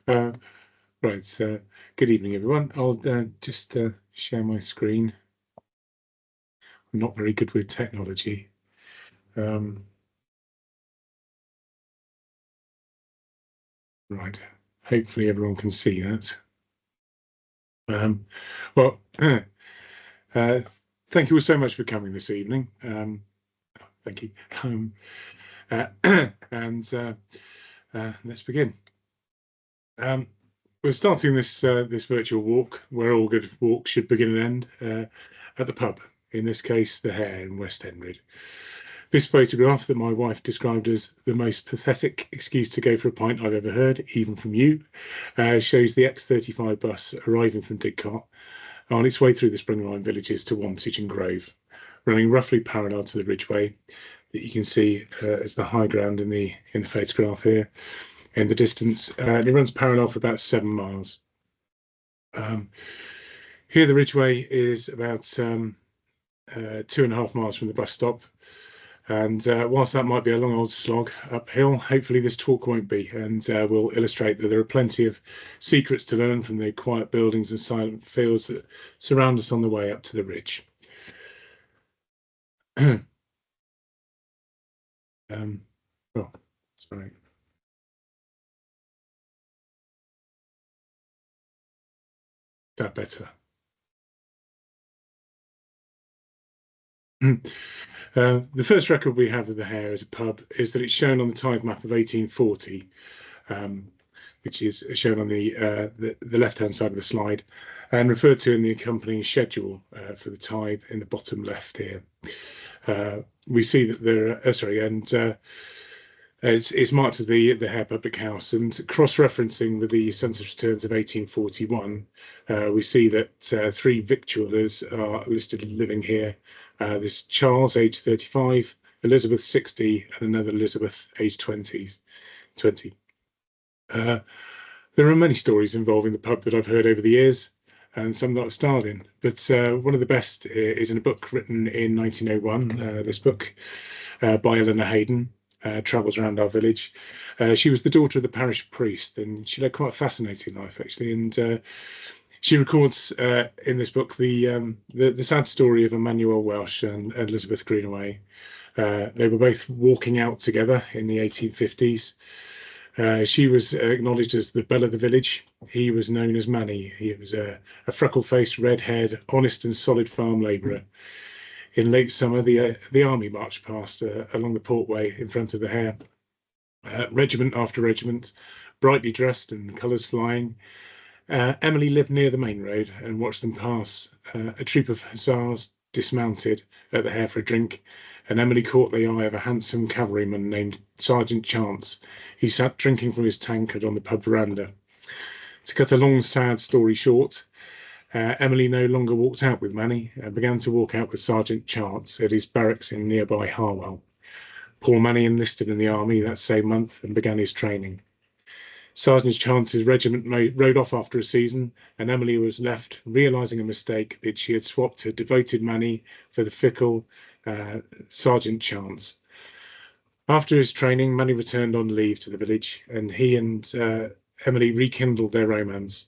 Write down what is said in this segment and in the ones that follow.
Uh, right, good evening, everyone. I'll just share my screen. I'm not very good with technology. Right, hopefully everyone can see that. Um, well, uh, thank you all so much for coming this evening. Thank you. Uh, and let's begin. We're starting this virtual walk, where all good walks should begin and end, at the pub. In this case, the Hare in West Hendred. This photograph that my wife described as the most pathetic excuse to go for a pint I've ever heard, even from you, shows the X35 bus arriving from Didcot on its way through the Springline villages to Wantage and Grove, running roughly parallel to the Ridgeway that you can see as the high ground in the photograph here in the distance. And it runs parallel for about 7 miles. Here, the Ridgeway is about 2.5 miles from the bus stop. And whilst that might be a long old slog uphill, hopefully this talk won't be, and will illustrate that there are plenty of secrets to learn from the quiet buildings and silent fields that surround us on the way up to the ridge. Oh, sorry. That better. The first record we have of the Hare as a pub is that it's shown on the tithe map of 1840, which is shown on the left-hand side of the slide, and referred to in the accompanying schedule for the tithe in the bottom left here. We see that there are, sorry, and it's marked as the Hare Public House, and cross-referencing with the census returns of 1841, we see that 3 victuallers are listed living here. There's Charles, aged 35, Elizabeth, 60, and another Elizabeth, aged 20. There are many stories involving the pub that I've heard over the years, and some that I've starred in. But one of the best is in a book written in 1901. This book by Eleanor Hayden. Travels around our village. She was the daughter of the parish priest, and she led quite a fascinating life, actually. And she records in this book the sad story of Emmanuel Welsh and Elizabeth Greenaway. They were both walking out together in the 1850s. She was acknowledged as the belle of the village. He was known as Manny. He was a freckle-faced, red-haired, honest and solid farm labourer. In late summer, the army marched past along the portway in front of the Hare. Regiment after regiment, brightly dressed and colours flying. Emily lived near the main road and watched them pass. A troop of hussars dismounted at the Hare for a drink, and Emily caught the eye of a handsome cavalryman named Sergeant Chance. He sat drinking from his tankard on the pub veranda. To cut a long, sad story short, Emily no longer walked out with Manny and began to walk out with Sergeant Chance at his barracks in nearby Harwell. Poor Manny enlisted in the army that same month and began his training. Sergeant Chance's regiment rode off after a season, and Emily was left realizing a mistake that she had swapped her devoted Manny for the fickle Sergeant Chance. After his training, Manny returned on leave to the village, and he and Emily rekindled their romance.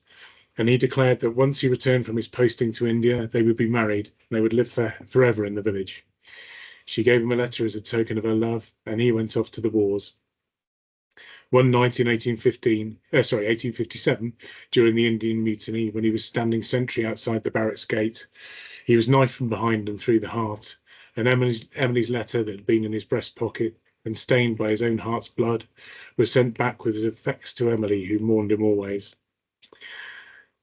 And he declared that once he returned from his posting to India, they would be married and they would live forever in the village. She gave him a letter as a token of her love, and he went off to the wars. One night in 1857, during the Indian Mutiny, when he was standing sentry outside the barracks gate, he was knifed from behind and through the heart. And Emily's letter that had been in his breast pocket and stained by his own heart's blood was sent back with his effects to Emily, who mourned him always.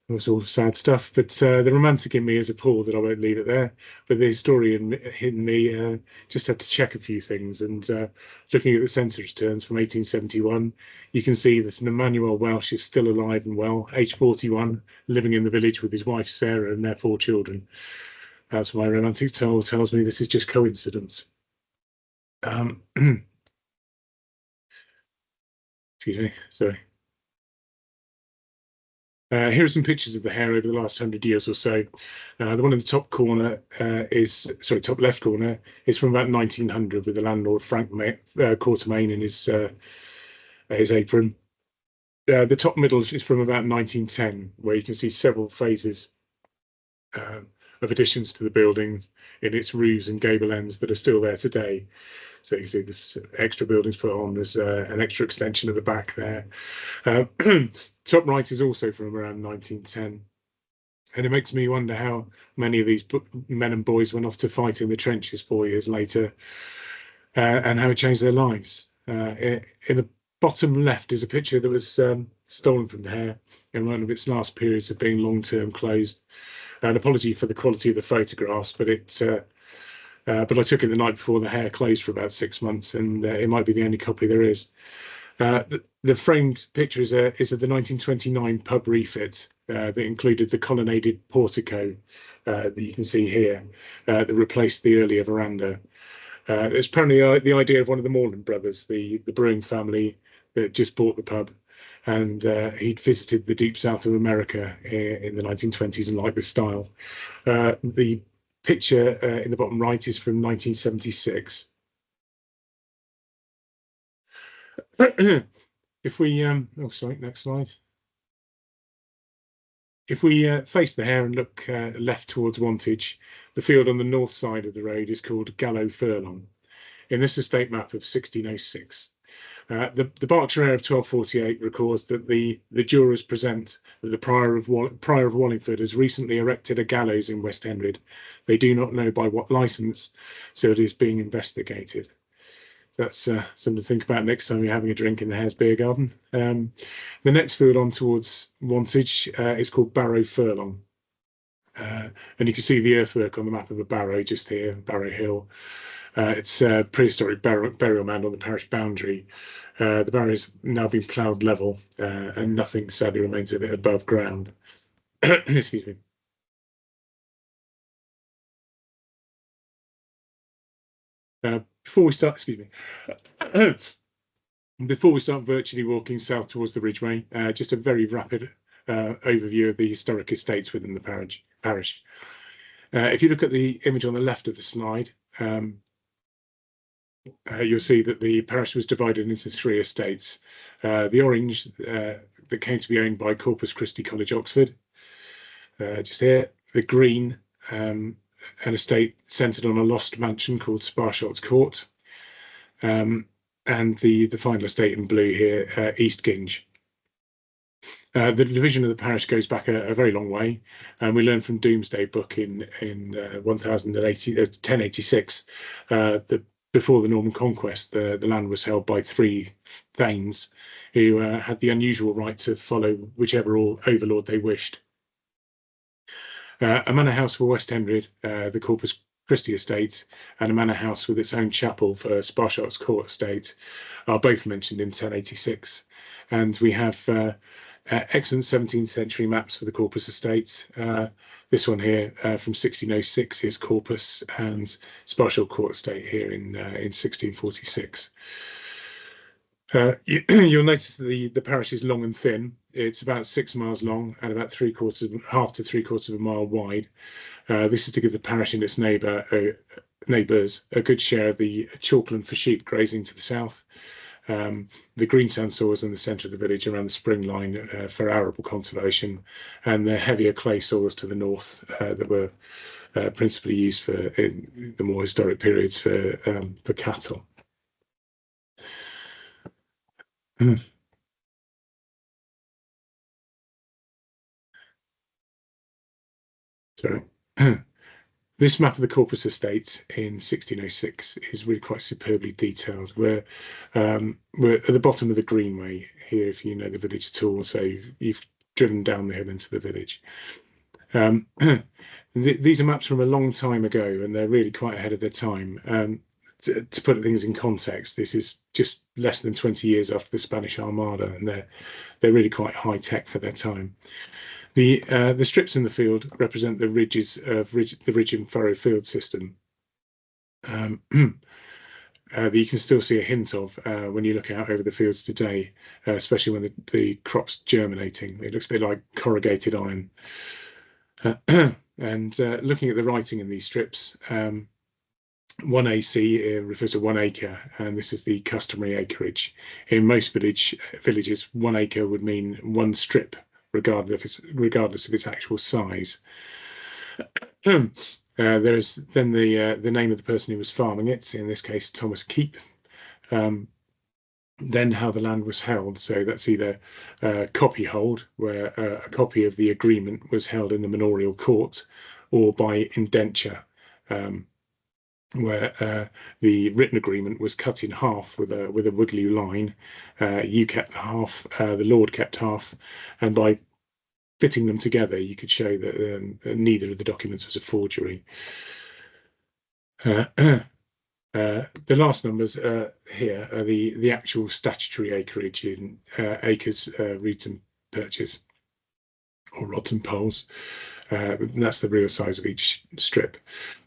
It was all sad stuff, but the romantic in me is appalled that I won't leave it there. But the historian in me just had to check a few things. And looking at the census returns from 1871, you can see that Emmanuel Welsh is still alive and well, age 41, living in the village with his wife Sarah and their 4 children. That's my romantic soul tells me this is just coincidence. Excuse me, sorry. Here are some pictures of the Hare over the last 100 years or so. The one in the top corner top left corner is from about 1900 with the landlord Frank Quartermain in his apron. The top middle is from about 1910, where you can see several phases of additions to the building in its roofs and gable ends that are still there today. So you can see this extra buildings put on. There's an extra extension at the back there. Top right is also from around 1910. And it makes me wonder how many of these men and boys went off to fight in the trenches 4 years later, and how it changed their lives. In the bottom left is a picture that was stolen from there in one of its last periods of being long-term closed. An apology for the quality of the photographs, but but I took it the night before the hair closed for about 6 months, and it might be the only copy there is. The framed picture is of the 1929 pub refit that included the colonnaded portico that you can see here, that replaced the earlier veranda. It's apparently the idea of one of the Morland brothers, the brewing family that just bought the pub, and he'd visited the deep south of America in the 1920s and liked the style. The picture in the bottom right is from 1976. If we, oh, sorry, next slide. If we face the hare and look left towards Wantage, the field on the north side of the road is called Gallow Furlong. In this estate map of 1606, the Berkshire Heir of 1248 records that the jurors present that the Prior of Wallingford has recently erected a gallows in West Hendred. They do not know by what licence, so it is being investigated. That's something to think about next time you're having a drink in the Hare's Beer Garden. The next field on towards Wantage is called Barrow Furlong. And you can see the earthwork on the map of the Barrow just here, Barrow Hill. It's a prehistoric burial mound on the parish boundary. The barrow has now been ploughed level, and nothing sadly remains of it above ground. Excuse me. Before we start, excuse me. Before we start virtually walking south towards the Ridgeway, just a very rapid overview of the historic estates within the parish. If you look at the image on the left of the slide, you'll see that the parish was divided into 3 estates. The orange that came to be owned by Corpus Christi College, Oxford, just here. The green, an estate centred on a lost mansion called Sparshot's Court. And the final estate in blue here, East Ginge. The division of the parish goes back a very long way, and we learn from Domesday Book in 1086 that before the Norman conquest, the land was held by 3 thanes who had the unusual right to follow whichever overlord they wished. A manor house for West Hendred, the Corpus Christi estate, and a manor house with its own chapel for Sparshot's Court estate are both mentioned in 1086. And we have excellent 17th century maps for the Corpus estates. This one here from 1606 is Corpus, and Sparshot Court estate here in 1646. You'll notice that the parish is long and thin. It's about 6 miles long and about half to three quarters of a mile wide. This is to give the parish and its neighbours a good share of the chalkland for sheep grazing to the south, the green sand soils in the centre of the village around the spring line for arable conservation, and the heavier clay soils to the north that were principally used in the more historic periods for cattle. Sorry. This map of the Corpus Estates in 1606 is really quite superbly detailed. We're at the bottom of the Greenway here, if you know the village at all. So you've driven down the hill into the village. These are maps from a long time ago, and they're really quite ahead of their time. To put things in context, this is just less than 20 years after the Spanish Armada, and they're really quite high tech for their time. The strips in the field represent the ridges of the ridge and furrow field system that you can still see a hint of when you look out over the fields today, especially when the crop's germinating. It looks a bit like corrugated iron. And looking at the writing in these strips, 1 AC refers to 1 acre, and this is the customary acreage. In most villages, 1 acre would mean 1 strip, regardless of its actual size. There is then the name of the person who was farming it, in this case Thomas Keep. Then how the land was held. So that's either copyhold, where a copy of the agreement was held in the manorial court, or by indenture, where the written agreement was cut in half with a wiggly line. You kept half, the Lord kept half, and by fitting them together, you could show that neither of the documents was a forgery. The last numbers here are the actual statutory acreage in acres, roods and perches, or rods and poles. That's the real size of each strip.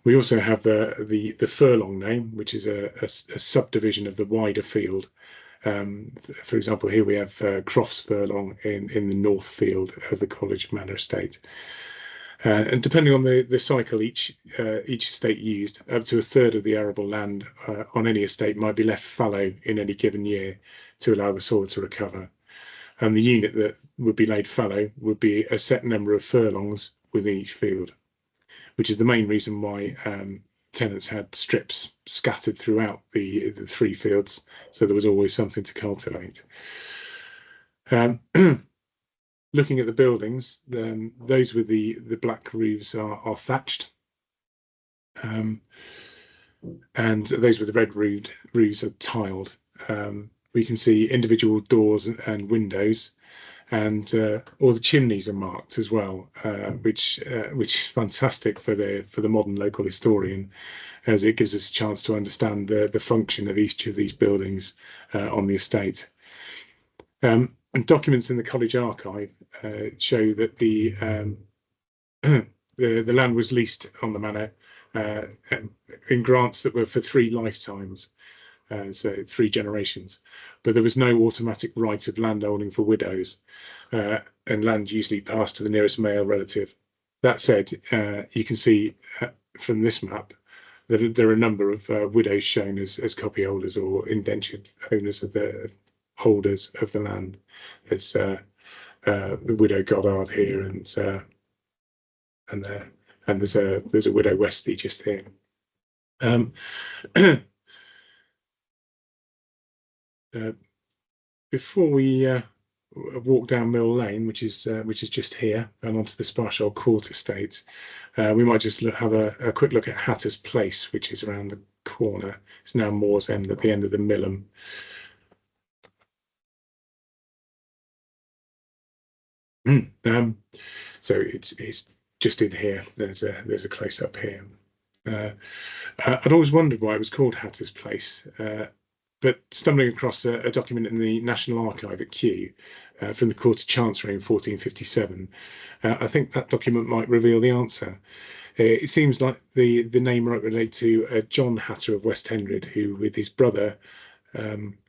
We also have the furlong name, which is a subdivision of the wider field. For example, here we have Crofts Furlong in the north field of the College Manor estate. And depending on the cycle each estate used, up to a third of the arable land on any estate might be left fallow in any given year to allow the soil to recover. And the unit that would be laid fallow would be a set number of furlongs within each field, which is the main reason why tenants had strips scattered throughout the 3 fields, so there was always something to cultivate. Looking at the buildings, those with the black roofs are thatched, and those with the red roofs are tiled. We can see individual doors and windows, and all the chimneys are marked as well, which is fantastic for the modern local historian, as it gives us a chance to understand the function of each of these buildings on the estate. And documents in the college archive show that the land was leased on the manor in grants that were for 3 lifetimes, so 3 generations. But there was no automatic right of landholding for widows, and land usually passed to the nearest male relative. That said, you can see from this map that there are a number of widows shown as copyholders or indentured owners of the holders of the land. There's the widow Goddard here, and there's a widow Westy just here. Before we walk down Mill Lane, which is just here, and onto the Sparshall Court estate, we might just have a quick look at Hatter's Place, which is around the corner. It's now Moor's End, at the end of the Millum. So it's just in here. There's a close up here. I'd always wondered why it was called Hatter's Place, but stumbling across a document in the National Archive at Kew from the Court of Chancery in 1457, I think that document might reveal the answer. It seems like the name might relate to John Hatter of West Hendred, who, with his brother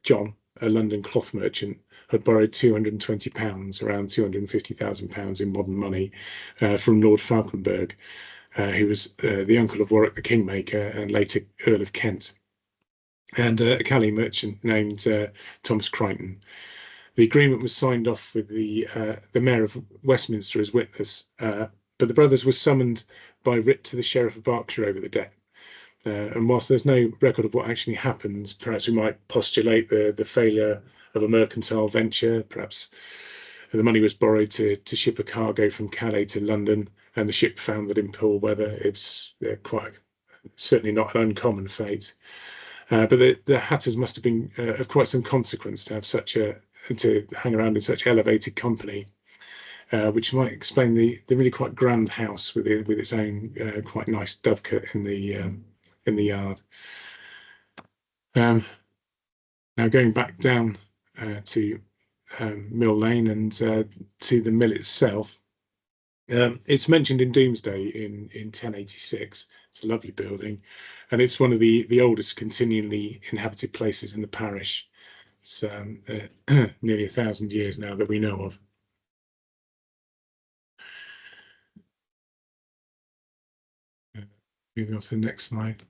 John, a London cloth merchant, had borrowed £220, around £250,000 in modern money, from Lord Falkenberg, who was the uncle of Warwick the Kingmaker and later Earl of Kent, and a Calais merchant named Thomas Crichton. The agreement was signed off with the Mayor of Westminster as witness, but the brothers were summoned by writ to the Sheriff of Berkshire over the debt. And whilst there's no record of what actually happened, perhaps we might postulate the failure of a mercantile venture. Perhaps the money was borrowed to ship a cargo from Calais to London, and the ship found that in poor weather it's certainly not an uncommon fate. But the Hatters must have been of quite some consequence to have to hang around in such elevated company, which might explain the really quite grand house with its own quite nice dovecote in the yard. Now going back down to Mill Lane and to the mill itself, it's mentioned in Domesday in 1086. It's a lovely building, and it's one of the oldest continually inhabited places in the parish. It's nearly 1,000 years now that we know of. Moving on to the next slide.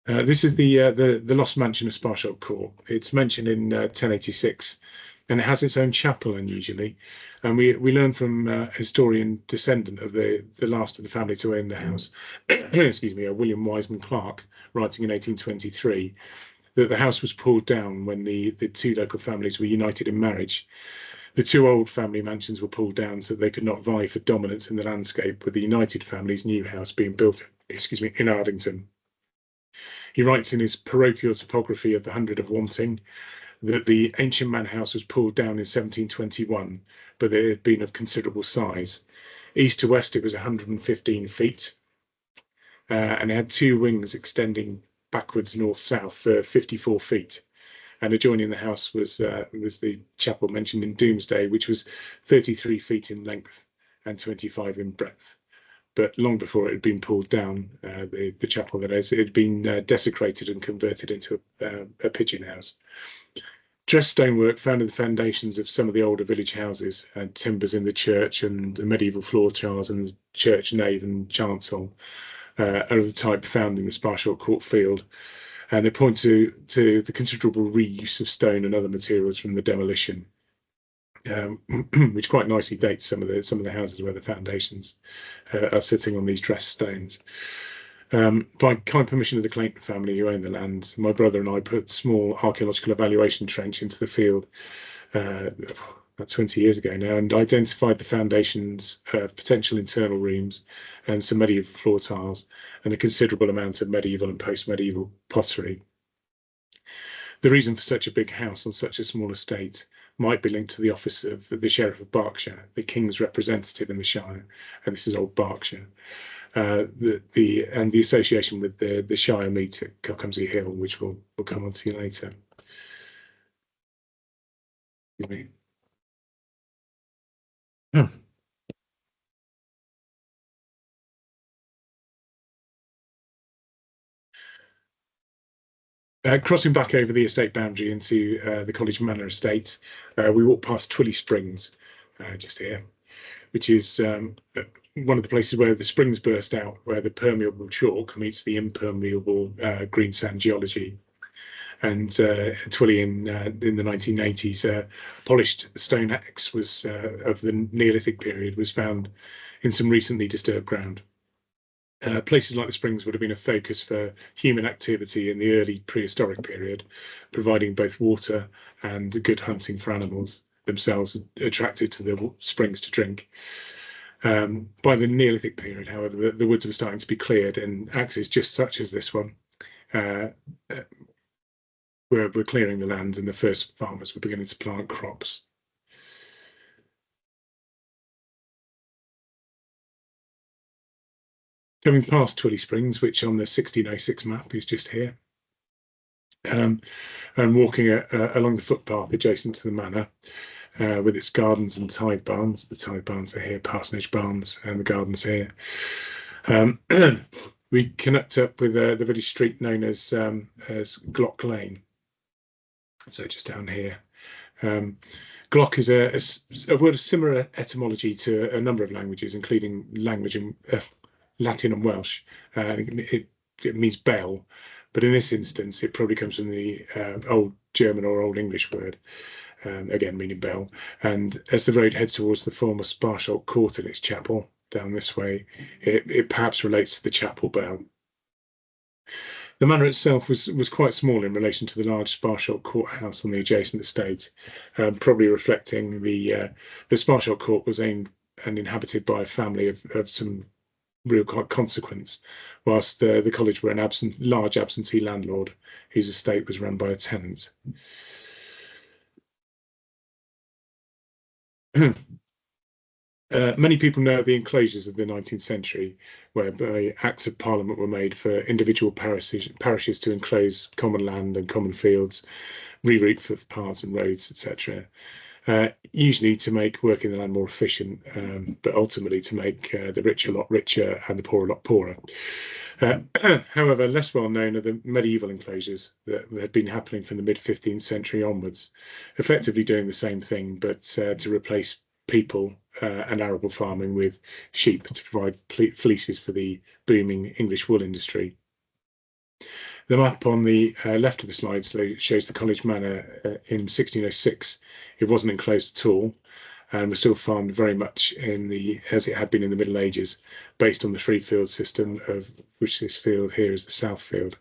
This is the lost mansion of Sparshot Court. It's mentioned in 1086, and it has its own chapel unusually. And we learn from a historian descendant of the last of the family to own the house, excuse me, William Wiseman Clark, writing in 1823, that the house was pulled down when the two local families were united in marriage. The two old family mansions were pulled down so that they could not vie for dominance in the landscape, with the united family's new house being built, excuse me, in Ardington. He writes in his parochial topography of the Hundred of Wanting that the ancient manor house was pulled down in 1721, but it had been of considerable size. East to west, it was 115 feet, and it had two wings extending backwards north-south for 54 feet. And adjoining the house was the chapel mentioned in Domesday, which was 33 feet in length and 25 in breadth. But long before it had been pulled down, the chapel, that is, it had been desecrated and converted into a pigeon house. Dressed stonework found in the foundations of some of the older village houses, and timbers in the church and the medieval floor tiles and the church nave and chancel are of the type found in the Sparshot Court field. And they point to the considerable reuse of stone and other materials from the demolition. Which quite nicely dates some of the houses where the foundations are sitting on these dressed stones. By kind permission of the Clayton family who own the land, my brother and I put a small archaeological evaluation trench into the field about 20 years ago now, and identified the foundations of potential internal rooms and some medieval floor tiles and a considerable amount of medieval and post-medieval pottery. The reason for such a big house on such a small estate might be linked to the office of the Sheriff of Berkshire, the King's representative in the Shire, and this is old Berkshire. The association with the Shire meet at Cuckhamsley Hill, which we'll come on to later. Crossing back over the estate boundary into the College Manor estate, we walk past Twilly Springs, just here, which is one of the places where the springs burst out, where the permeable chalk meets the impermeable green sand geology. And Twilly in the 1980s, polished stone axe was of the Neolithic period was found in some recently disturbed ground. Places like the springs would have been a focus for human activity in the early prehistoric period, providing both water and good hunting for animals themselves attracted to the springs to drink. By the Neolithic period, however, the woods were starting to be cleared, and axes just such as this one were clearing the land, and the first farmers were beginning to plant crops. Coming past Twilly Springs, which on the 1606 map is just here, and walking along the footpath adjacent to the manor, with its gardens and tithe barns. The tithe barns are here, parsonage barns, and the gardens here. We connect up with the village street known as Glock Lane. So just down here. Glock is a word of similar etymology to a number of languages, including language in Latin and Welsh. It means bell, but in this instance, it probably comes from the old German or Old English word, again meaning bell. And as the road heads towards the former Sparshot Court and its chapel down this way, it perhaps relates to the chapel bell. The manor itself was quite small in relation to the large Sparshot courthouse on the adjacent estate, probably reflecting the Sparshot Court was owned and inhabited by a family of some real consequence, whilst the college were an large absentee landlord whose estate was run by a tenant. Many people know the enclosures of the 19th century, whereby acts of parliament were made for individual parishes to enclose common land and common fields, reroute footpaths and roads, etc. Usually to make working the land more efficient, but ultimately to make the rich a lot richer and the poor a lot poorer. However, less well known are the medieval enclosures that had been happening from the mid-15th century onwards, effectively doing the same thing, but to replace people and arable farming with sheep to provide fleeces for the booming English wool industry. The map on the left of the slide shows the College Manor in 1606. It wasn't enclosed at all and was still farmed very much as it had been in the Middle Ages, based on the three field system, of which this field here is the South Field.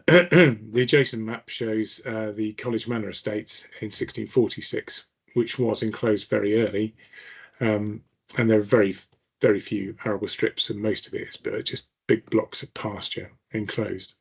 The adjacent map shows the College Manor estates in 1646, which was enclosed very early, and there are very, very few arable strips, and most of it is just big blocks of pasture enclosed.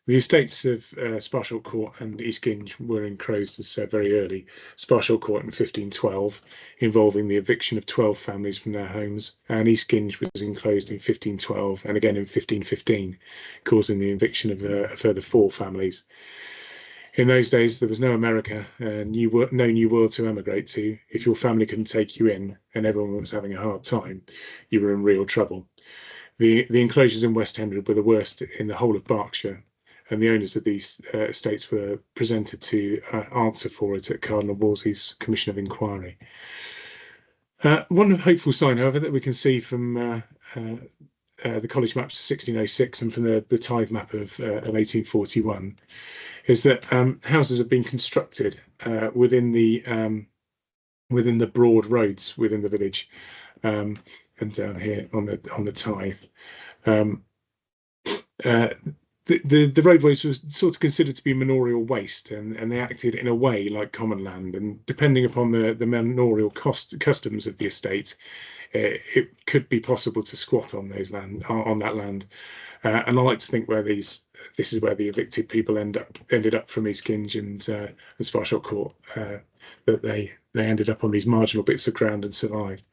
The estates of Sparshalt Court and East Ginge were enclosed, as said, very early. Sparshalt Court in 1512, involving the eviction of 12 families from their homes, and East Ginge was enclosed in 1512 and again in 1515, causing the eviction of a further 4 families. In those days, there was no America, no new world to emigrate to. If your family couldn't take you in and everyone was having a hard time, you were in real trouble. The enclosures in West Hendred were the worst in the whole of Berkshire, and the owners of these estates were presented to answer for it at Cardinal Wolsey's Commission of Inquiry. One hopeful sign, however, that we can see from the college maps to 1606 and from the tithe map of 1841 is that houses have been constructed within the broad roads within the village, and down here on the tithe. The roadways were sort of considered to be manorial waste, and they acted in a way like common land. And depending upon the manorial customs of the estate, it could be possible to squat on that land. And I like to think this is where the evicted people ended up from East Ginge and Sparshalt Court, that they ended up on these marginal bits of ground and survived.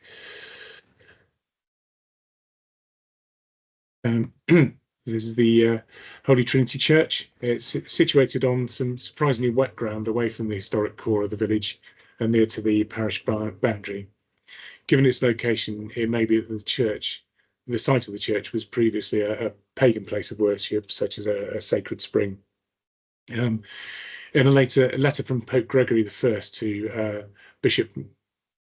This is the Holy Trinity Church. It's situated on some surprisingly wet ground away from the historic core of the village and near to the parish boundary. Given its location, it may be that the site of the church was previously a pagan place of worship, such as a sacred spring. In a letter from Pope Gregory I to Bishop,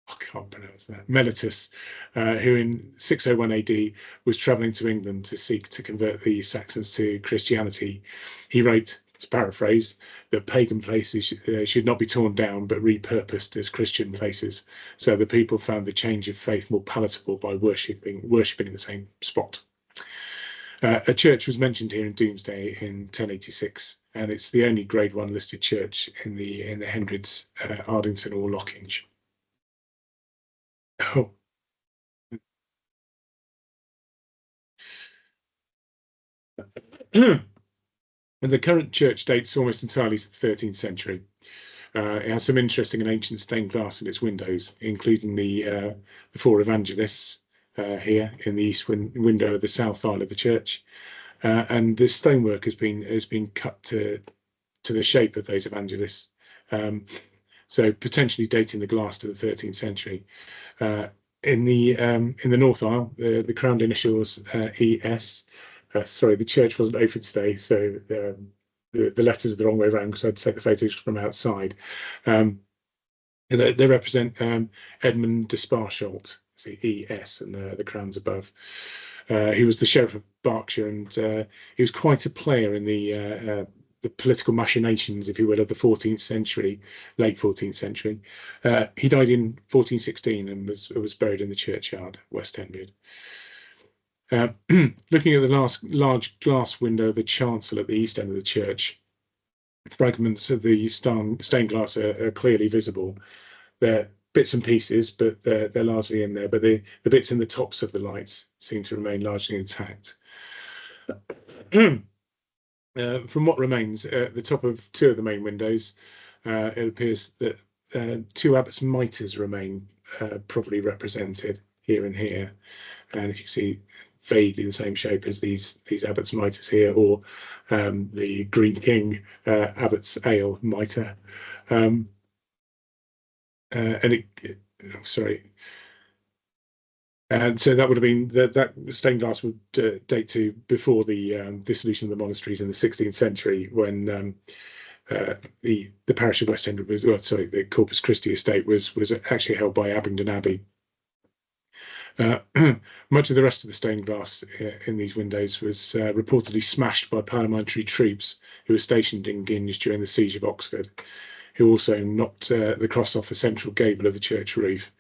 I can't pronounce that, Mellitus, who in 601 AD was travelling to England to seek to convert the Saxons to Christianity, he wrote, to paraphrase, that pagan places should not be torn down but repurposed as Christian places, so the people found the change of faith more palatable by worshipping in the same spot. A church was mentioned here in Domesday in 1086, and it's the only Grade 1 listed church in the Hendreds, Ardington or Lockinge. Oh. The current church dates almost entirely to the 13th century. It has some interesting and ancient stained glass in its windows, including the 4 evangelists here in the east window of the south aisle of the church, and the stonework has been cut to the shape of those evangelists, so potentially dating the glass to the 13th century. In the north aisle, the crowned initials ES. Sorry, the church wasn't open today, so the letters are the wrong way around because I had to take the photos from outside. They represent Edmund de Sparshalt, see ES, and the crowns above. He was the Sheriff of Berkshire, and he was quite a player in the political machinations, if you will, of the 14th century, late 14th century. He died in 1416 and was buried in the churchyard, West Hendred. Looking at the large glass window of the chancel at the east end of the church, fragments of the stained glass are clearly visible. They're bits and pieces, but they're largely in there. But the bits in the tops of the lights seem to remain largely intact. From what remains at the top of 2 of the main windows, it appears that 2 abbots' mitres remain properly represented here and here. And if you see, vaguely the same shape as these abbots' mitres here, or the Green King Abbots Ale mitre. And so that would have been that stained glass would date to before the dissolution of the monasteries in the 16th century, when the parish of West Hendred was, well, sorry, the Corpus Christi estate was actually held by Abingdon Abbey. Much of the rest of the stained glass in these windows was reportedly smashed by parliamentary troops who were stationed in Ginge during the siege of Oxford, who also knocked the cross off the central gable of the church roof.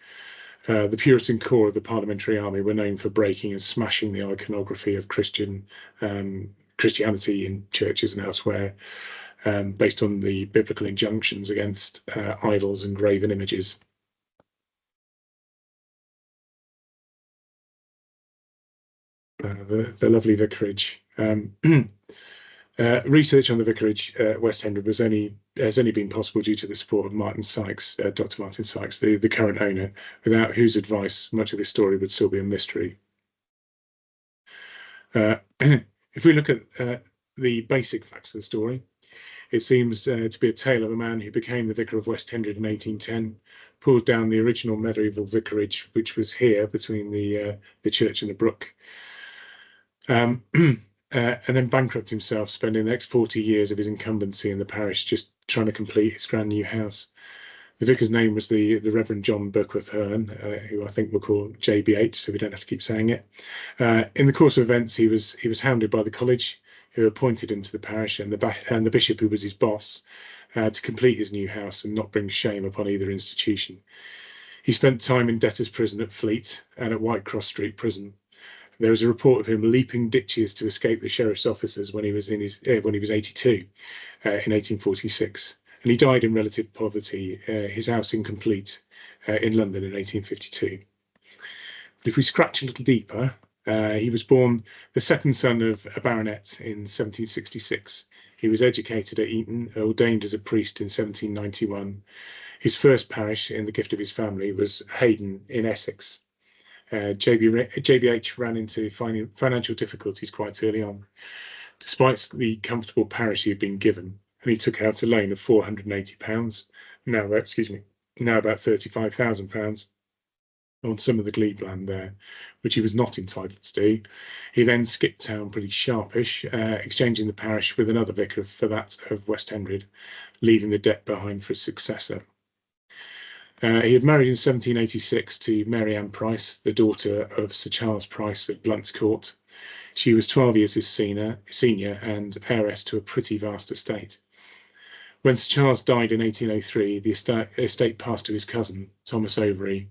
The Puritan corps of the Parliamentary Army were known for breaking and smashing the iconography of Christianity in churches and elsewhere, based on the biblical injunctions against idols and graven images. The lovely vicarage. Research on the vicarage at West Hendred has only been possible due to the support of Martin Sykes, Dr. Martin Sykes, the current owner, without whose advice much of this story would still be a mystery. If we look at the basic facts of the story, it seems to be a tale of a man who became the vicar of West Hendred in 1810, pulled down the original medieval vicarage, which was here between the church and the brook, and then bankrupt himself, spending the next 40 years of his incumbency in the parish just trying to complete his grand new house. The vicar's name was the Reverend John Berkworth Hearn, who I think we'll call JBH, so we don't have to keep saying it. In the course of events, he was hounded by the college, who appointed him to the parish, and the bishop, who was his boss, to complete his new house and not bring shame upon either institution. He spent time in debtors' prison at Fleet and at Whitecross Street Prison. There is a report of him leaping ditches to escape the sheriff's officers when he was 82 in 1846, and he died in relative poverty, his house incomplete, in London in 1852. But if we scratch a little deeper, he was born the second son of a baronet in 1766. He was educated at Eton, ordained as a priest in 1791. His first parish in the gift of his family was Hayden in Essex. JBH ran into financial difficulties quite early on, despite the comfortable parish he had been given, and he took out a loan of £480, now about £35,000, on some of the glebe land there, which he was not entitled to do. He then skipped town pretty sharpish, exchanging the parish with another vicar for that of West Hendred, leaving the debt behind for his successor. He had married in 1786 to Mary Ann Price, the daughter of Sir Charles Price of Blunt's Court. She was 12 years his senior and heiress to a pretty vast estate. When Sir Charles died in 1803, the estate passed to his cousin, Thomas Overy,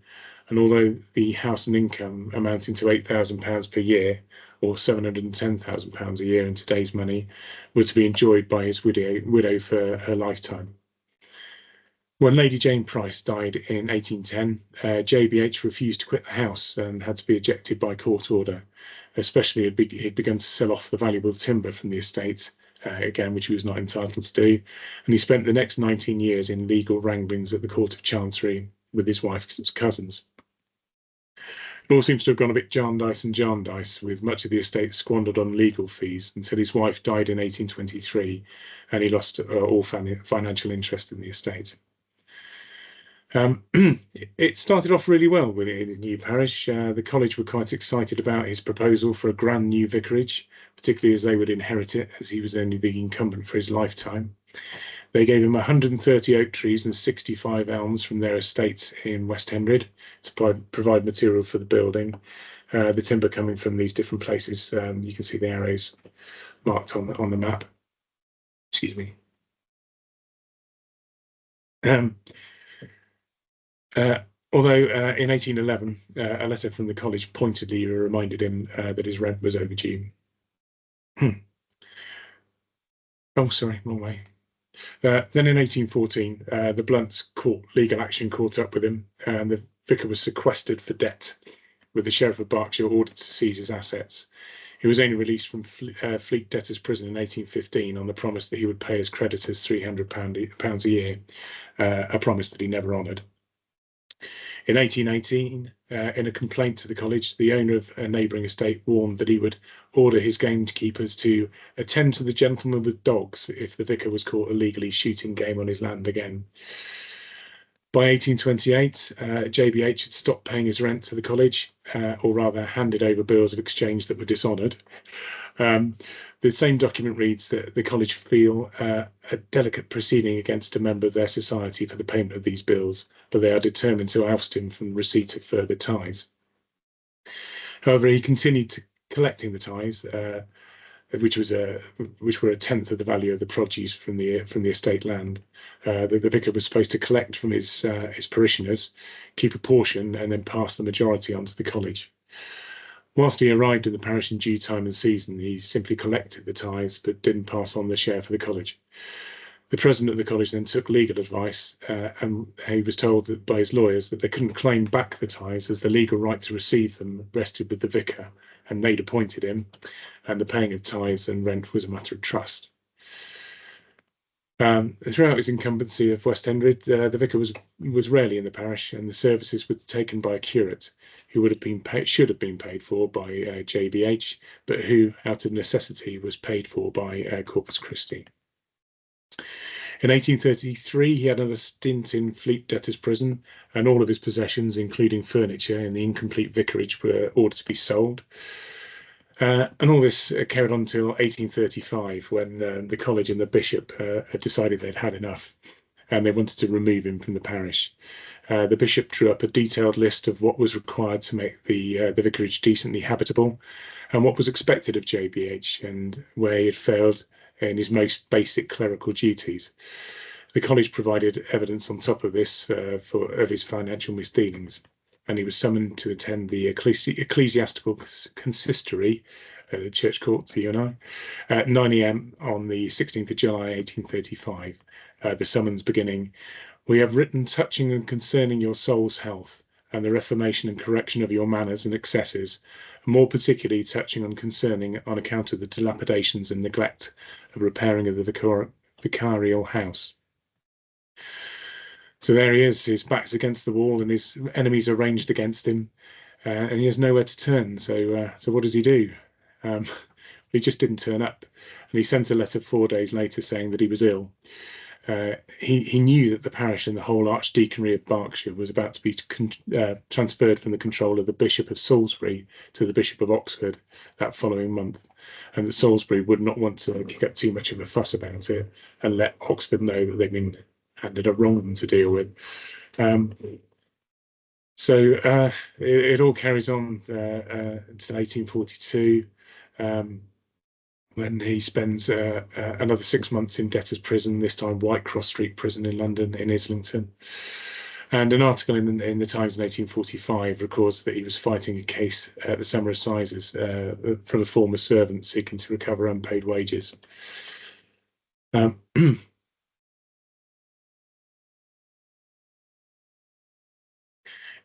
and although the house and income amounting to £8,000 per year, or £710,000 a year in today's money, were to be enjoyed by his widow for her lifetime. When Lady Jane Price died in 1810, JBH refused to quit the house and had to be ejected by court order, especially he'd begun to sell off the valuable timber from the estate, again, which he was not entitled to do, and he spent the next 19 years in legal wranglings at the Court of Chancery with his wife's cousins. It all seems to have gone a bit Jarndyce, with much of the estate squandered on legal fees until his wife died in 1823, and he lost all financial interest in the estate. It started off really well with his new parish. The college were quite excited about his proposal for a grand new vicarage, particularly as they would inherit it, as he was only the incumbent for his lifetime. They gave him 130 oak trees and 65 elms from their estates in West Hendred to provide material for the building. The timber coming from these different places. You can see the arrows marked on the map. Excuse me. Although in 1811, a letter from the college pointedly reminded him that his rent was overdue. Oh, sorry, wrong way. Then in 1814, the Blunts legal action caught up with him, and the vicar was sequestered for debt, with the Sheriff of Berkshire ordered to seize his assets. He was only released from Fleet debtors' prison in 1815 on the promise that he would pay his creditors £300 a year, a promise that he never honoured. In 1818, in a complaint to the college, the owner of a neighbouring estate warned that he would order his gamekeepers to attend to the gentleman with dogs if the vicar was caught illegally shooting game on his land again. By 1828, JBH had stopped paying his rent to the college, or rather handed over bills of exchange that were dishonoured. The same document reads that the college feel a delicate proceeding against a member of their society for the payment of these bills, but they are determined to oust him from receipt of further tithes. However, he continued to collecting the tithes, which were a tenth of the value of the produce from the estate land. The vicar was supposed to collect from his parishioners, keep a portion, and then pass the majority on to the college. Whilst he arrived in the parish in due time and season, he simply collected the tithes but didn't pass on the share for the college. The president of the college then took legal advice, and he was told that by his lawyers that they couldn't claim back the tithes as the legal right to receive them rested with the vicar, and they'd appointed him, and the paying of tithes and rent was a matter of trust. Throughout his incumbency of West Hendred, the vicar was rarely in the parish, and the services were taken by a curate, who should have been paid for by JBH, but who, out of necessity, was paid for by Corpus Christi. In 1833, he had another stint in Fleet debtors' prison, and all of his possessions, including furniture in the incomplete vicarage, were ordered to be sold. And all this carried on until 1835, when the college and the bishop had decided they'd had enough, and they wanted to remove him from the parish. The bishop drew up a detailed list of what was required to make the vicarage decently habitable, and what was expected of JBH, and where he had failed in his most basic clerical duties. The college provided evidence on top of this of his financial misdealings, and he was summoned to attend the ecclesiastical consistory at the church court to you and I at 9 a.m. on the 16th of July 1835. The summons beginning, "We have written touching and concerning your soul's health, and the reformation and correction of your manners and excesses, more particularly touching and concerning on account of the dilapidations and neglect of repairing of the vicarial house." So there he is, his back's against the wall and his enemies are ranged against him, and he has nowhere to turn. So what does he do? He just didn't turn up, and he sent a letter 4 days later saying that he was ill. He knew that the parish and the whole archdeaconry of Berkshire was about to be transferred from the control of the Bishop of Salisbury to the Bishop of Oxford that following month, and that Salisbury would not want to kick up too much of a fuss about it and let Oxford know that they've been handed a wrong one to deal with. So it all carries on until 1842, when he spends another 6 months in debtors' prison, this time Whitecross Street Prison in London, in Islington. And an article in the Times in 1845 records that he was fighting a case at the Summer Assizes from a former servant seeking to recover unpaid wages.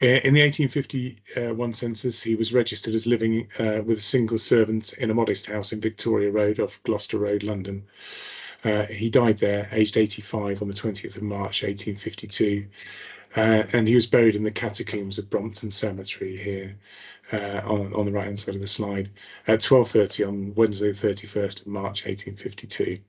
In the 1851 census, he was registered as living with a single servant in a modest house in Victoria Road off Gloucester Road, London. He died there, aged 85, on the 20th of March, 1852, and he was buried in the catacombs of Brompton Cemetery here on the right-hand side of the slide at 12:30 on Wednesday, the 31st of March, 1852.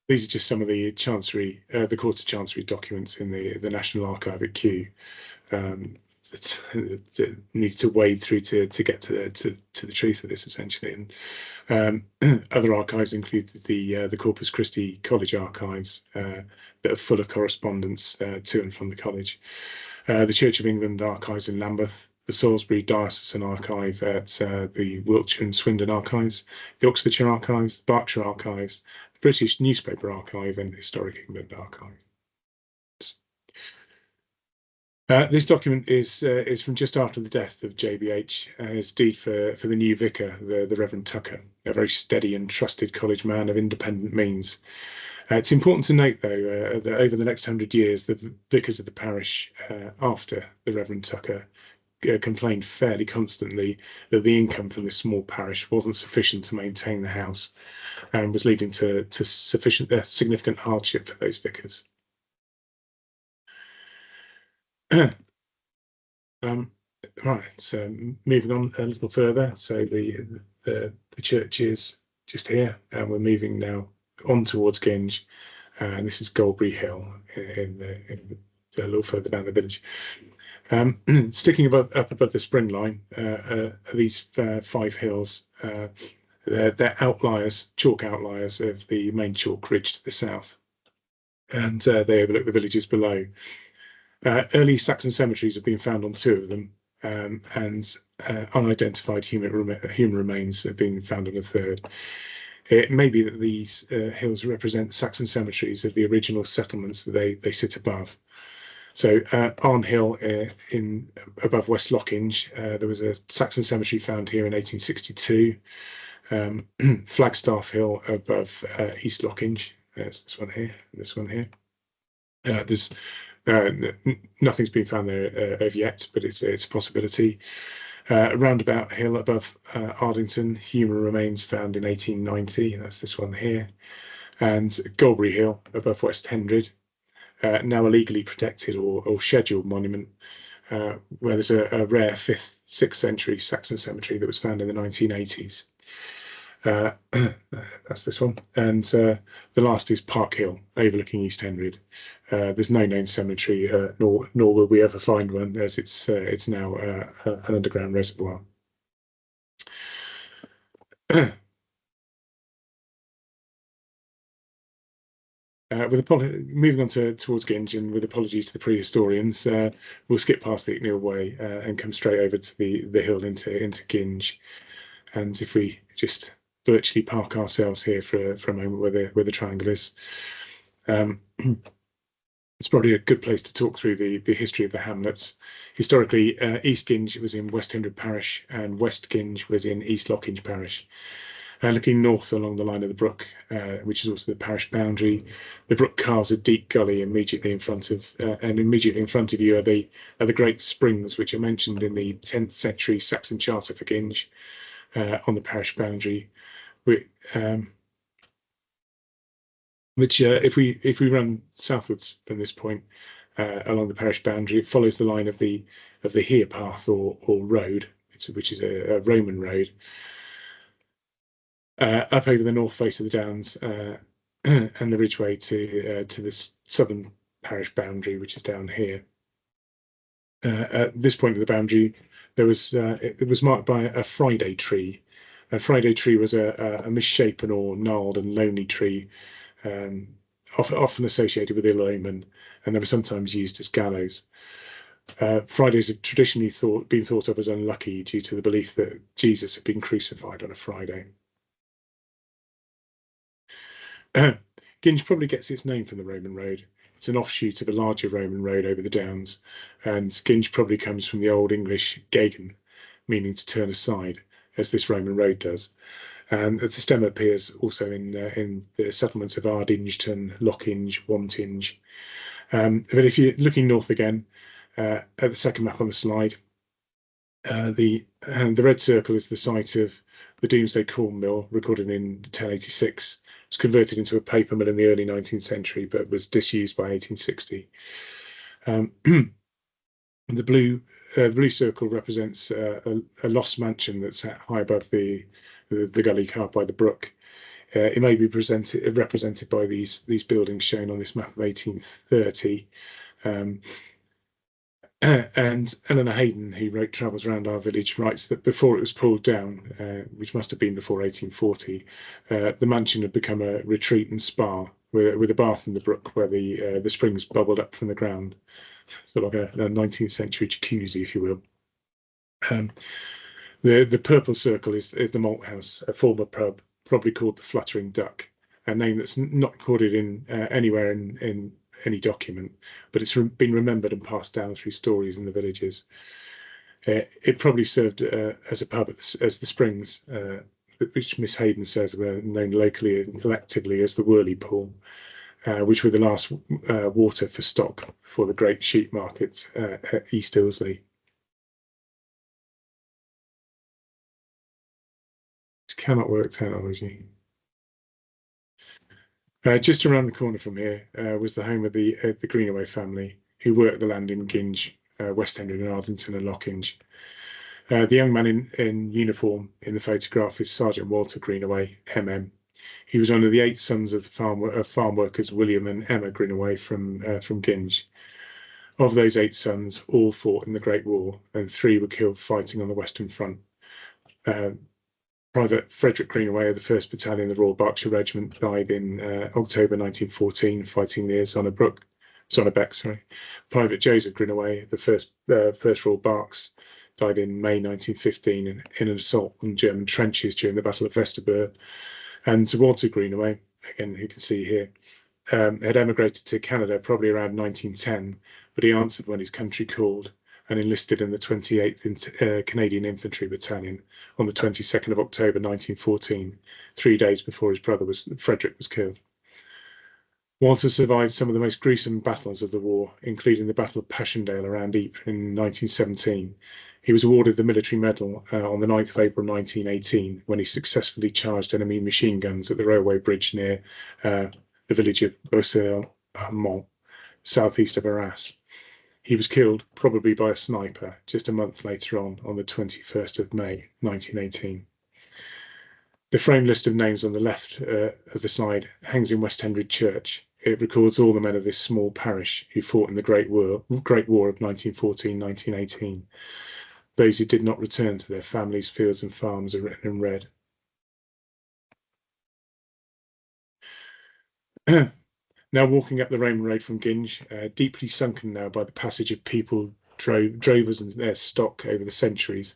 These are just some of the Chancery, the Court of Chancery documents in the National Archive at Kew. That needed to wade through to get to the truth of this, essentially. And other archives include the Corpus Christi College archives that are full of correspondence to and from the college. The Church of England archives in Lambeth, the Salisbury Diocesan Archive at the Wiltshire and Swindon Archives, the Oxfordshire Archives, the Berkshire Archives, the British Newspaper Archive, and the Historic England Archive. This document is from just after the death of JBH, and is deed for the new vicar, the Reverend Tucker, a very steady and trusted college man of independent means. It's important to note, though, that over the next 100 years, the vicars of the parish after the Reverend Tucker complained fairly constantly that the income from this small parish wasn't sufficient to maintain the house, and was leading to significant hardship for those vicars. Right, so moving on a little further. So the church is just here, and we're moving now on towards Ginge, and this is Goldbury Hill a little further down the village. Sticking up above the spring line are these 5 hills. They're outliers, chalk outliers of the main chalk ridge to the south, and they overlook the villages below. Early Saxon cemeteries have been found on 2 of them, and unidentified human remains have been found on a 3rd. It may be that these hills represent Saxon cemeteries of the original settlements that they sit above. So Arn Hill above West Lockinge, there was a Saxon cemetery found here in 1862. Flagstaff Hill above East Lockinge. There's this one here, this one here. There's nothing's been found there as yet, but it's a possibility. Roundabout Hill above Ardington, human remains found in 1890. That's this one here. And Goldbury Hill above West Hendred, now a legally protected or scheduled monument, where there's a rare 5th, 6th century Saxon cemetery that was found in the 1980s. That's this one. And the last is Park Hill, overlooking East Hendred. There's no known cemetery, nor will we ever find one, as it's now an underground reservoir. Moving on towards Ginge, and with apologies to the prehistorians, we'll skip past the Icknield Way and come straight over to the hill into Ginge. And if we just virtually park ourselves here for a moment where the triangle is, it's probably a good place to talk through the history of the hamlets. Historically, East Ginge was in West Hendred parish, and West Ginge was in East Lockinge parish. Looking north along the line of the brook, which is also the parish boundary, the brook carves a deep gully immediately in front of, you are the great springs which are mentioned in the 10th century Saxon charter for Ginge on the parish boundary. Which, if we run southwards from this point along the parish boundary, it follows the line of the Here path or road, which is a Roman road. Up over the north face of the Downs and the Ridgeway to the southern parish boundary, which is down here. At this point of the boundary, it was marked by a Friday tree. A Friday tree was a misshapen or gnarled and lonely tree, often associated with ill omen, and they were sometimes used as gallows. Fridays have traditionally been thought of as unlucky due to the belief that Jesus had been crucified on a Friday. Ginge probably gets its name from the Roman road. It's an offshoot of a larger Roman road over the Downs, and Ginge probably comes from the Old English gegen, meaning to turn aside, as this Roman road does. And the stem appears also in the settlements of Ardington, Lockinge, Wantage. But if you're looking north again, at the second map on the slide, the red circle is the site of the Domesday corn mill, recorded in 1086. It was converted into a paper mill in the early 19th century, but was disused by 1860. The blue circle represents a lost mansion that's sat high above the gully carved by the brook. It may be represented by these buildings shown on this map of 1830. And Eleanor Hayden, who wrote Travels Around Our Village, writes that before it was pulled down, which must have been before 1840, the mansion had become a retreat and spa with a bath in the brook where the springs bubbled up from the ground. Sort of like a 19th century jacuzzi, if you will. The purple circle is the malt house, a former pub, probably called the Fluttering Duck, a name that's not recorded in anywhere in any document, but it's been remembered and passed down through stories in the villages. It probably served as a pub as the springs, which Miss Hayden says were known locally and collectively as the Whirly Pool, which were the last water for stock for the great sheep market at East Ilsley. This cannot work technology. Just around the corner from here was the home of the Greenaway family, who worked the land in Ginge, West Hendred and Ardington and Lockinge. The young man in uniform in the photograph is Sergeant Walter Greenaway, MM, He was one of the 8 sons of the farm workers William and Emma Greenaway from Ginge. Of those 8 sons, all fought in the Great War, and 3 were killed fighting on the Western Front. Private Frederick Greenaway of the 1st Battalion, the Royal Berkshire Regiment, died in October 1914, fighting near Sonnebeck. Private Joseph Greenaway, the 1st Royal Berks, died in May 1915 in an assault on German trenches during the Battle of Westerburg. And Sir Walter Greenaway, again, who you can see here, had emigrated to Canada probably around 1910, but he answered when his country called and enlisted in the 28th Canadian Infantry Battalion on the 22nd of October 1914, 3 days before his brother Frederick was killed. Walter survived some of the most gruesome battles of the war, including the Battle of Passchendaele around Ypres in 1917. He was awarded the Military Medal on the 9th of April 1918 when he successfully charged enemy machine guns at the railway bridge near the village of Beaucermont, southeast of Arras. He was killed, probably by a sniper, just a month later on the 21st of May 1918. The frame list of names on the left of the slide hangs in West Hendred Church. It records all the men of this small parish who fought in the Great War of 1914-1918. Those who did not return to their families, fields and farms are written in red. Now walking up the Roman road from Ginge, deeply sunken now by the passage of people, drovers and their stock over the centuries,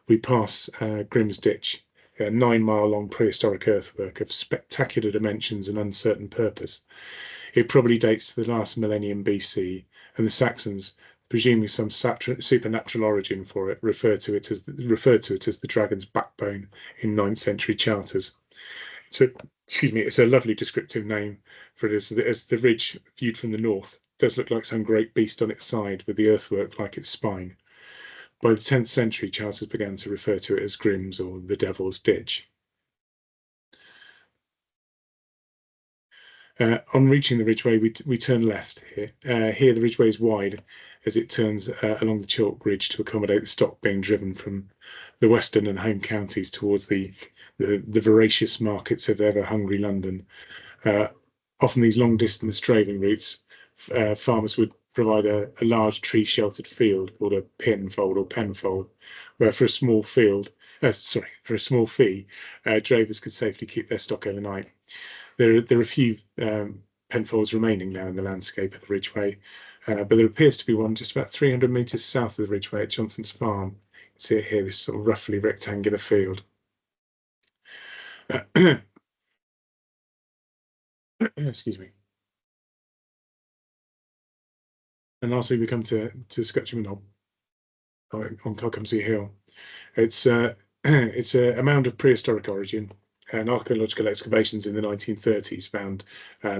we pass Grimm's Ditch, a 9-mile-long prehistoric earthwork of spectacular dimensions and uncertain purpose. It probably dates to the last millennium BC, and the Saxons, presuming some supernatural origin for it, referred to it as the dragon's backbone in 9th century charters. It's a lovely descriptive name for it, as the ridge viewed from the north does look like some great beast on its side with the earthwork like its spine. By the 10th century, charters began to refer to it as Grimm's or the Devil's Ditch. On reaching the Ridgeway, we turn left here. Here the Ridgeway is wide as it turns along the chalk ridge to accommodate the stock being driven from the western and home counties towards the voracious markets of ever-hungry London. Often these long-distance droving routes, farmers would provide a large tree-sheltered field called a pinfold or penfold, where for a small fee, drovers could safely keep their stock overnight. There are a few penfolds remaining now in the landscape of the Ridgeway, but there appears to be one just about 300 metres south of the Ridgeway at Johnson's Farm. You can see it here, this sort of roughly rectangular field. Excuse me. And lastly, we come to Scutchamer Knob on Cuckhamsley Hill. It's a mound of prehistoric origin, and archaeological excavations in the 1930s found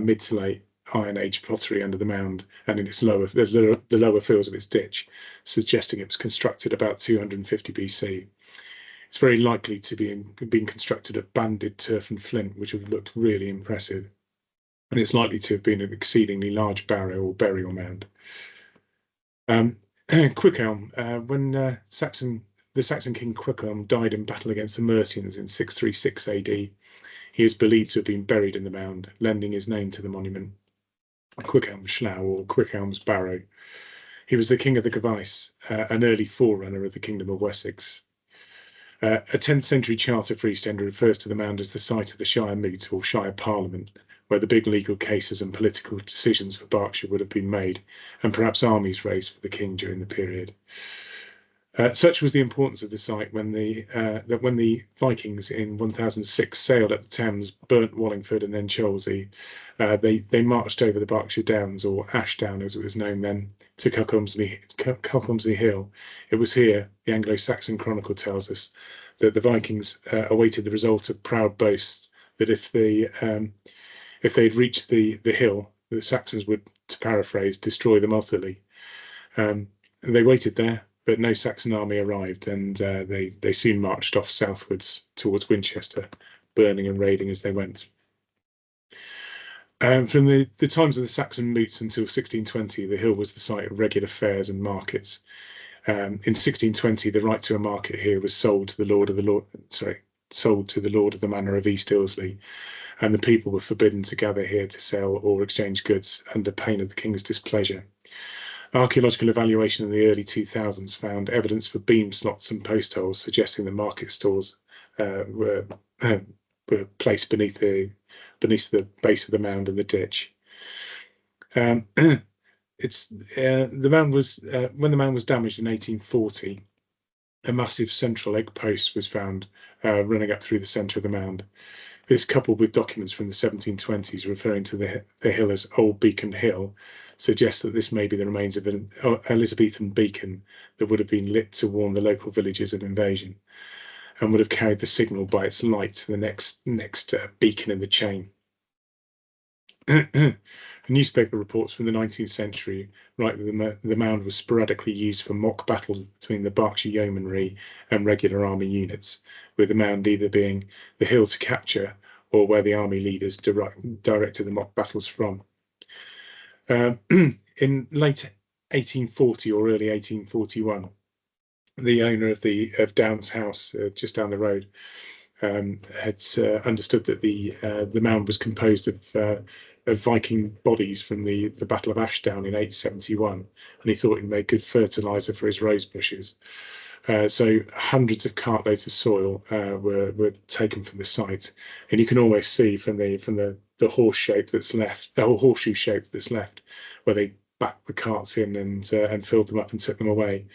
mid to late Iron Age pottery under the mound and in its the lower fields of its ditch, suggesting it was constructed about 250 BC. It's very likely to be being constructed of banded turf and flint, which would have looked really impressive. And it's likely to have been an exceedingly large barrow or burial mound. Cuckhelm, when the Saxon king Cuckhelm died in battle against the Mercians in 636 AD, he is believed to have been buried in the mound, lending his name to the monument. Cuckhelm's Slough, or Cuckhelm's Barrow. He was the king of the Gavais, an early forerunner of the Kingdom of Wessex. A 10th century charter for East Ginge refers to the mound as the site of the Shire Moot or Shire Parliament, where the big legal cases and political decisions for Berkshire would have been made, and perhaps armies raised for the king during the period. Such was the importance of the site that when the Vikings in 1006 sailed up the Thames, burnt Wallingford and then Cholsey, they marched over the Berkshire Downs, or Ashdown as it was known then, to Cuckhamsley Hill. It was here, the Anglo-Saxon Chronicle tells us, that the Vikings awaited the result of proud boasts that if they had reached the hill, the Saxons would, to paraphrase, destroy them utterly. And they waited there, but no Saxon army arrived, and they soon marched off southwards towards Winchester, burning and raiding as they went. From the times of the Saxon moots until 1620, the hill was the site of regular fairs and markets. In 1620, the right to a market here was sold to the lord of the sold to the lord of the manor of East Ilsley, and the people were forbidden to gather here to sell or exchange goods under pain of the king's displeasure. Archaeological evaluation in the early 2000s found evidence for beam slots and post holes, suggesting that market stalls were placed beneath the base of the mound and the ditch. The mound was when the mound was damaged in 1840. A massive central egg post was found running up through the centre of the mound. This, coupled with documents from the 1720s referring to the hill as Old Beacon Hill, suggests that this may be the remains of an Elizabethan beacon that would have been lit to warn the local villagers of invasion, and would have carried the signal by its light to the next beacon in the chain. Newspaper reports from the 19th century write that the mound was sporadically used for mock battles between the Berkshire yeomanry and regular army units, with the mound either being the hill to capture or where the army leaders directed the mock battles from. In late 1840 or early 1841, the owner of Downs House, just down the road, had understood that the mound was composed of Viking bodies from the Battle of Ashdown in 871, and he thought it made good fertilizer for his rose bushes. So hundreds of cartloads of soil were taken from the site, and you can almost see from the horse shape that's left, the whole horseshoe shape that's left, where they backed the carts in and filled them up and took them away.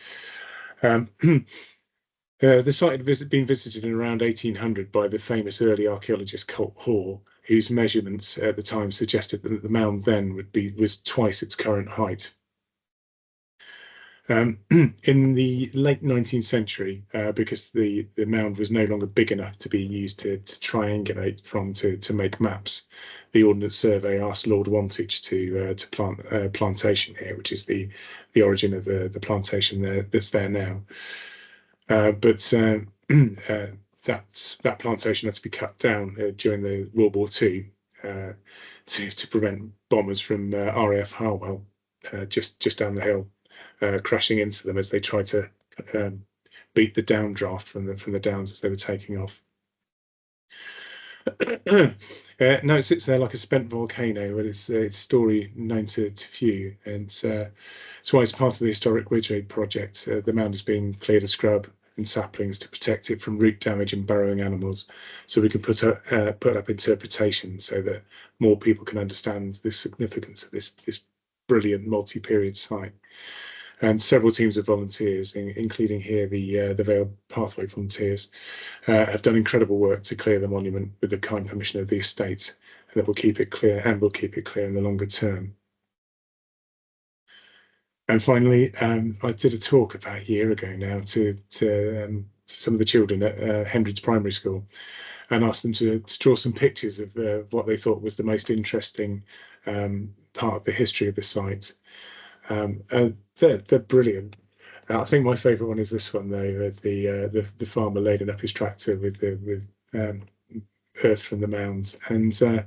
The site had been visited in around 1800 by the famous early archaeologist Colt Hoare, whose measurements at the time suggested that the mound then was twice its current height. In the late 19th century, because the mound was no longer big enough to be used to triangulate from to make maps, the Ordnance Survey asked Lord Wantage to plant a plantation here, which is the origin of the plantation that's there now. But that plantation had to be cut down during the World War II to prevent bombers from RAF Harwell just down the hill crashing into them as they tried to beat the downdraft from the downs as they were taking off. Now it sits there like a spent volcano, but its story known to few, and so why it's part of the historic Ridgeway project. The mound is being cleared of scrub and saplings to protect it from root damage and burrowing animals, so we can put up interpretation so that more people can understand the significance of this brilliant multi-period site. And several teams of volunteers, including here the Vale Pathway Volunteers, have done incredible work to clear the monument with the kind permission of the estate, and that will keep it clear, and will keep it clear in the longer term. And finally, I did a talk about a year ago now to some of the children at Hendred's Primary School, and asked them to draw some pictures of what they thought was the most interesting part of the history of the site. They're brilliant. I think my favourite one is this one though, the farmer loading up his tractor with earth from the mounds, and that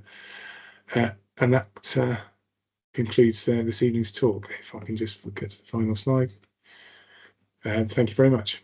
concludes this evening's talk. If I can just get to the final slide. Thank you very much.